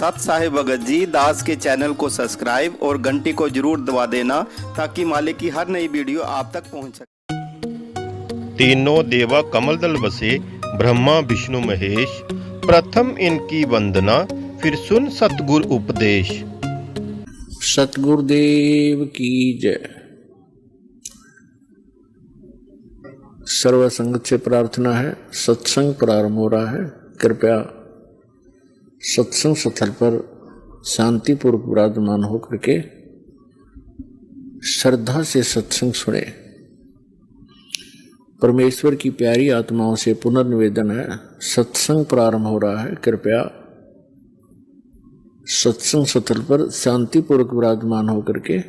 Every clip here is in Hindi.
सत साहिब भगत जी दास के चैनल को सब्सक्राइब और घंटी को जरूर दबा देना ताकि मालिक की हर नई वीडियो आप तक पहुंच सके। तीनों देवा कमल दल बसे, ब्रह्मा विष्णु महेश, प्रथम इनकी वंदना, फिर सुन सतगुर उपदेश। सतगुरुदेव की जय। सर्व संगत से प्रार्थना है, सत्संग प्रारंभ हो रहा है। कृपया सत्संग स्थल पर शांतिपूर्वक विराजमान होकर के श्रद्धा से सत्संग सुने। परमेश्वर की प्यारी आत्माओं से पुनर्निवेदन है, सत्संग प्रारंभ हो रहा है। कृपया सत्संग स्थल पर शांतिपूर्वक विराजमान होकर के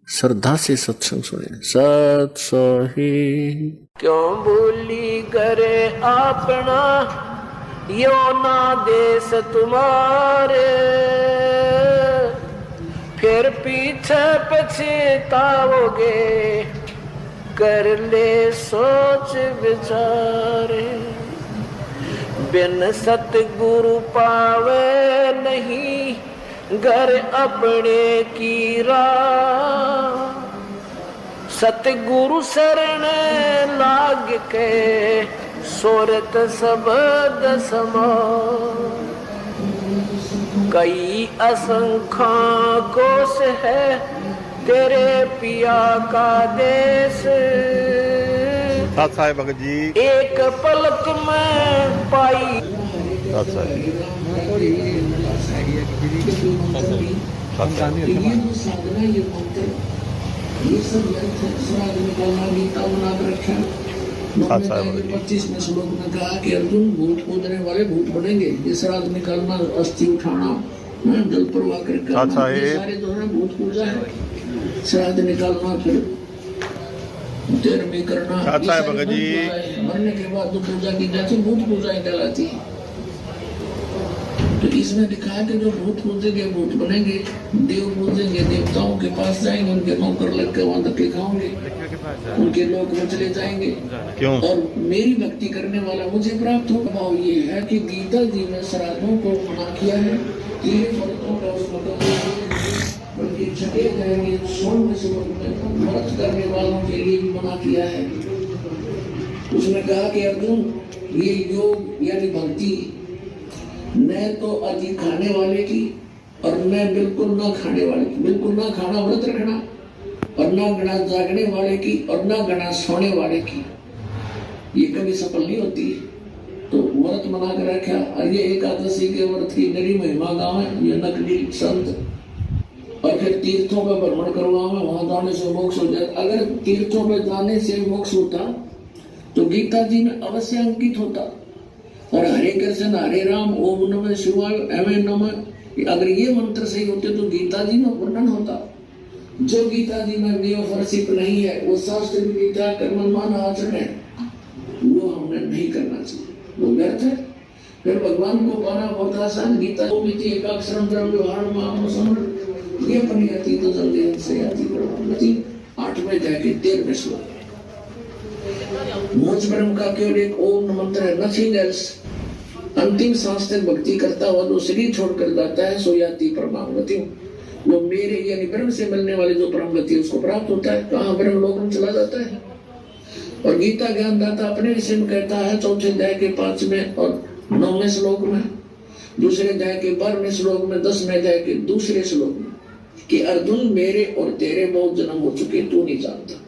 श्रद्धा से सत्संग सुने। सत सही क्यों भूली करे अपना, यो ना देश तुम्हारे, फिर पीछे पछताओगे, कर ले सोच विचारे। बिन सतगुरु पावे नहीं, घर अपने की राह। सतगुरु शरण लाग के, सोरत सबद समा। कई असंख्या कोस है, तेरे पिया का देश। सत साहिब भगत जी एक पलक में पाई। सत साहिब ये सब श्राद्ध निकालना, गीता बना कर रखा। 25 में श्लोक में कहा कि अर्जुन भूत कूदने वाले भूत बनेंगे। ये श्राद्ध निकालना, अस्थि उठाना, जल प्रवाह करना, सारे जो है भूत पूजा है। श्राद्ध निकालना, फिर तेर में करना, मरने के बाद जो पूजा की जाती है भूत पूजा कहलाती है। तो इसमें लिखा है कि जो भूत पूजेंगे भूत बनेंगे, देव पूजेंगे देवताओं के पास जाएंगे, उनके नौकर लग के वहां धक्के खाओगे, उनके लोग में चले जाएंगे। क्यों? और मेरी भक्ति करने वाला मुझे प्राप्त होगा। भाव ये है कि गीता जी में श्राद्धों को मना किया है, बल्कि छठे जाएंगे 16वें श्लोक में व्रत करने वालों के लिए भी मना किया है। उसने कहा कि अर्जुन ये योग यानी भक्ति न तो अधिक खाने वाले की और न बिल्कुल ना खाने वाले की। बिल्कुल ना खाना व्रत रखना, और ना गणा जागने वाले की और ना गणा सोने वाले की, ये कभी सफल नहीं होती। तो व्रत मना कर रखा। और ये एकादशी के व्रत की नरी महिमा गाँव है, ये नकली संत। और फिर तीर्थों का भ्रमण करवावे, वहां जाने से मोक्ष हो जाए। अगर तीर्थों में जाने से मोक्ष होता तो गीता जी में अवश्य अंकित होता। और हरे कृष्ण हरे राम ओम नमः शिवाय एवं नमः, अगर ये मंत्र सही होते तो गीता जी में वर्णन होता। जो गीता जी में नियमफरसिप नहीं है, वो शास्त्र गीता कर्ममान आचरण है, वो हमने नहीं करना चाहिए, वो व्यर्थ है। फिर भगवान को पाना बहुत आसान। गीता एकाक्षरम ब्रह्म व्यवहार माम समर, ये अपनी अति तो जल्दी से आती ब्रह्मति 8वें जाके 13वें श्लोक। मोक्ष ब्रह्म का केवल एक ओम मंत्र है, नथिंग एल्स। अंतिम सांस तक भक्ति करता हुआ जो शरीर छोड़कर जाता है सो याति परमाम गति, वो मेरे यानी ब्रह्म से मिलने वाली जो परम गति उसको प्राप्त होता है। कहाँ ब्रह्म लोक में चला जाता है। और गीता ज्ञानदाता अपने विषय में कहता है 4थे अध्याय के 5वें और 9वें श्लोक में, दूसरे अध्याय के 12वें श्लोक में, 10वें अध्याय के दूसरे श्लोक में कि अर्जुन मेरे और तेरे बहुत जन्म हो चुके, तू नहीं जानता।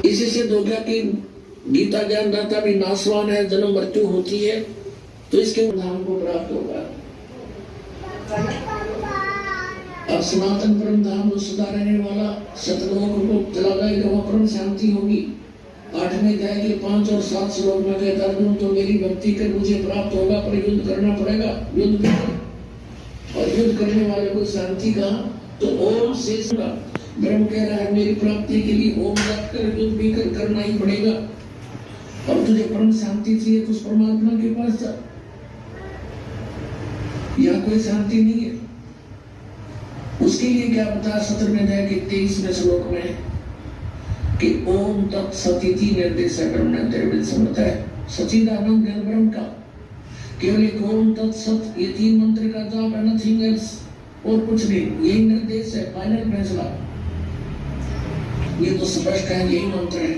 इसी से दो गया कि गीता ज्ञानदाता भी नाशवान है, जन्म मृत्यु होती है, तो इसके धाम को प्राप्त होगा। अब सनातन परम धाम को सदा रहने वाला सतलोक को चला जाएगा, वहां परम शांति होगी। 8वें अध्याय के 5 और 7 श्लोक में कहता अर्जुन तो मेरी भक्ति कर मुझे प्राप्त होगा, पर युद्ध करना पड़ेगा। युद्ध और युद्ध करने वाले को शांति कहा तो ओम शेष का ब्रह्म कह रहा है मेरी प्राप्ति के लिए ओम जप कर युद्ध भी करना ही पड़ेगा। और तुझे परम शांति चाहिए तो उस परमात्मा के पास जा, यहाँ कोई शांति नहीं है। उसके लिए क्या बताया 17वें अध्याय के 23वें श्लोक में कि ओम तत्सदिति निर्देश ब्रह्म समर्थ है, सचिदानंद ज्ञान ब्रह्म का केवल एक ओम तत्सत ये 3 मंत्र का जाप है, नथिंग एल्स, और कुछ नहीं। यही निर्देश है, फाइनल फैसला। ये तो स्पष्ट है, यही मंत्र है।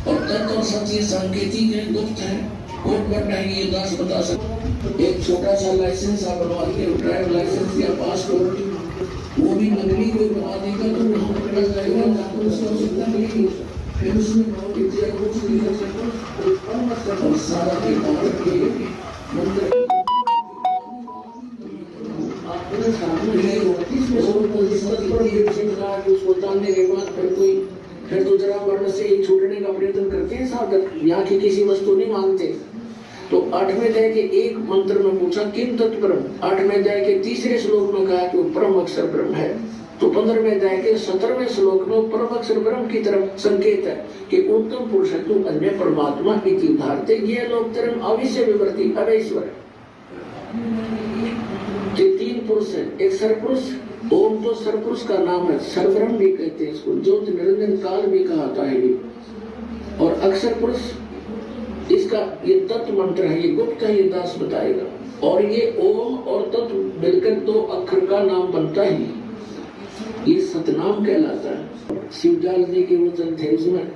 और तत्व और सत्य सांकेतिक है, गुप्त है, कोर्ट पर नहीं ये दास बता सकते। एक छोटा सा लाइसेंस आप बनवा के, ड्राइवर लाइसेंस या पासपोर्ट, वो भी नकली कोई बनवा देगा तो वहाँ पकड़ा जाएगा, तो उसको आवश्यकता मिलेगी। फिर उसमें बहुत इतना कुछ नहीं कर सकता, और सारा पेपर के मंत्र उसको जानने के बाद फिर तो जरा वर्ण से ही छूटने का प्रयत्न करते हैं साधक, यहाँ की किसी वस्तु नहीं मांगते। तो 8वें अध्याय के एक मंत्र में पूछा किम तत् ब्रह्म, 8वें अध्याय के 3रे श्लोक में कहा कि वो परम अक्षर ब्रह्म है। तो 15वें अध्याय के 17वें श्लोक में परम अक्षर ब्रह्म की तरफ संकेत है कि उत्तम पुरुष तु अन्य परमात्मा इति उदाहरते ये लोकतरम अविश्य विवर्ती अवैश्वर। 3 पुरुष है, एक सरपुरुष, ओम तो सरपुरुष का नाम है, सरब्रह्म भी कहते हैं इसको, ज्योति निरंजन काल भी कहा है ये। और अक्षर पुरुष इसका ये तत्व मंत्र है, ये गुप्त है, ये दास बताएगा। और ये ओम और तत्व मिलकर 2 अक्षर का नाम बनता है, ये सतनाम कहलाता है। शिवजाल जी के वचन थे उसमें,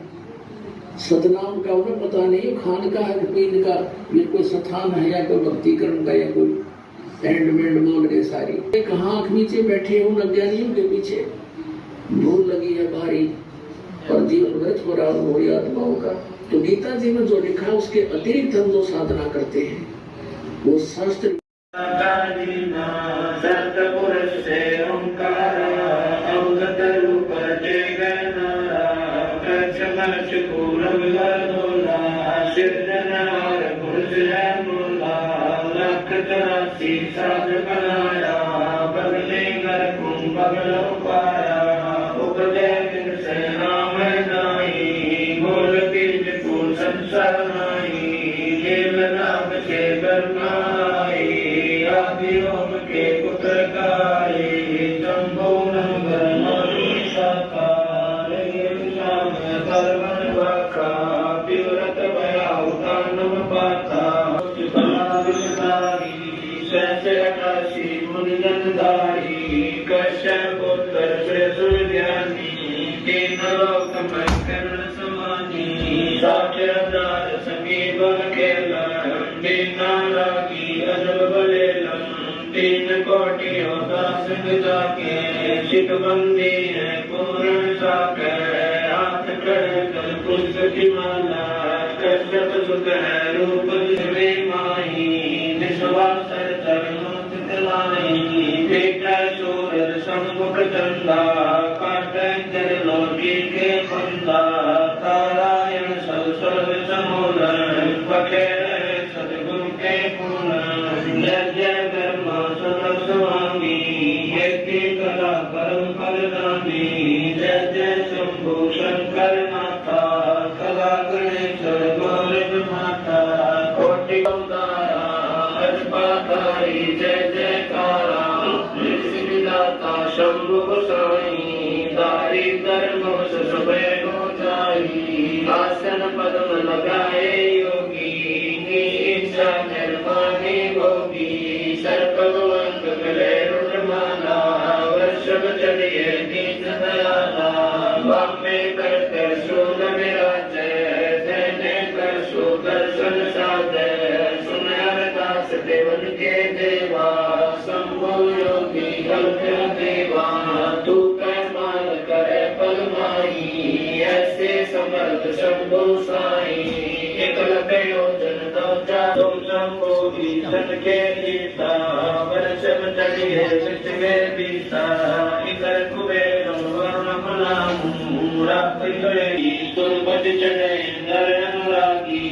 सतनाम का उन्हें पता नहीं, खान का है पीन का, ये कोई सथान है या कोई भक्तिकरण का या कोई एंडमेंट बोल रहे सारी। कहाँ आँख नीचे बैठे हो अज्ञानियों के पीछे, भूल लगी है भारी और जीवन व्यर्थ हो रहा हो आत्माओं का। तो गीता जी में जो लिखा उसके अतिरिक्त हम जो साधना करते हैं वो शास्त्र बंदी है पूर्ण साकर हाथ कर पुस्तक की माला कश्यप सुख है रूप में माही निस्वासर तरमुत तलाई बेटा सूरज सम्मुख चंदा काट कर लोकी के बंदा तारायण सब सर्व समोलन पखेर सदगुरु के पूर्ण जय जय ब्रह्मा समर स्वामी कला परम परदानी जय जय शंभु शंकर माता कला गणेश गौरव माता कोटि अजपातारी जय जयकारा सिद्धिदाता शंभु गोसाई दारी धर्म सब हो जाई आसन पद्म लगाए योगी इच्छा निर्माणी होगी सर्पवंत गले रुद्रमाला चलिए दीन दयाला वामे कर कर शोध विराज देने कर सुदर्शन साजय सुन हरदास देवन के देवा शंभु योगी कल्प्य देवा तू कैमाल करे पलमाई ऐसे समर्थ शंभु साई एकलव्य योजन दो शंभु भीषण के गीता वर्षम चलिए सच में बीता चढ़े नर अनुरागी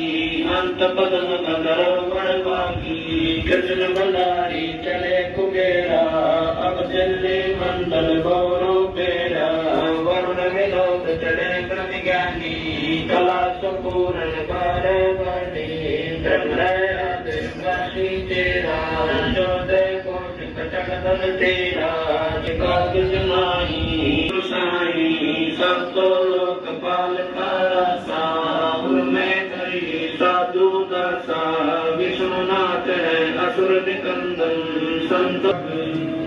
अंत पदम कदर बड़बागी कृष्ण बंडारी चले कुबेरा अब चले मंडल गौरव पेरा वरुण विनोद चढ़े ब्रह्म ज्ञानी कला संपूर्ण बारे बने ब्रह्मराशी तेरा चौदह कोट कटक दल तेरा कागज माही साई सब तो लोकपाल साधु दशा विष्णुनाथ नाथ है असुर निकंदन संत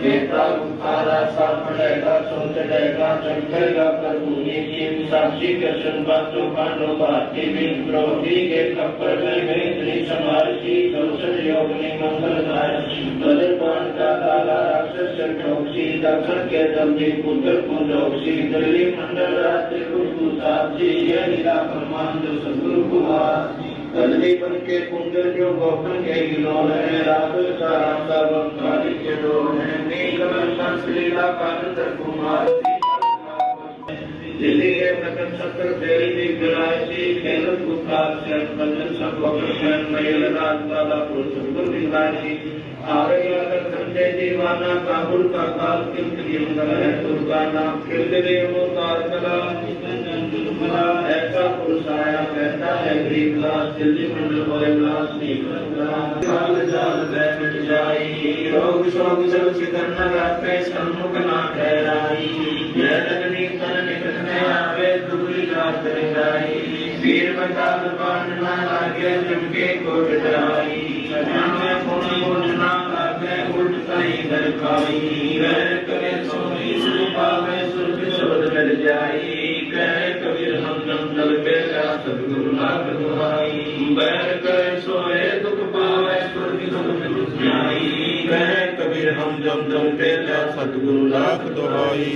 बेटा उठारा सा पड़ेगा सो चढ़ेगा चढ़ेगा प्रभु नियम साक्षी कृष्ण बातों कांडो बाती विद्रोही के कपर में मैत्री समारती कौशल योग में मंगलदाय बलवान का दाला राक्षस चौकसी दक्षिण के दम्भी पुत्र कुंडोक्सी दिल्ली मंडल रात्रि गुरु साक्षी ये लीला ब्रह्मांड सदगुरु कुमार कलवी बन के कुंडल जो गोपन के गिलोन है राहुल का रास्ता बंगाली के डोर है नीलकमल संसलीला कानंद कुमार दिल्ली के नगन सत्र तेरी दिग्गराजी खेलन गुप्तार से बंधन सब वक्रमन महिल राज वाला पुरुष गुरु दिग्गराजी आर्यगर संजय दीवाना काबुल का काल किंतु मंगल है दुर्गा नाम किर्दे अवतार कला ऐसा पुरुष आया कहता है गरीब लाश दिल्ली मंडल बोले लाश काल जाल बैठ जाई रोग शोक सब चिकन राते सन्मुख ना ठहराई यह लगनी तन निकट में आवे दुबली रात रंगाई वीर बंदाल बाण ना लागे चमके को डराई में पुन ना लागे उल्ट कहीं दर खाई वह करे सोई सुपावे सुरभि शब्द मिल जाई कह कबीर हम जम दल बेला सतगुरु नाथ दुहाई बैर करे सोए दुख पावे स्वर्ग सुख मिल जाई कह कबीर हम जम दल बेला सतगुरु नाथ दुहाई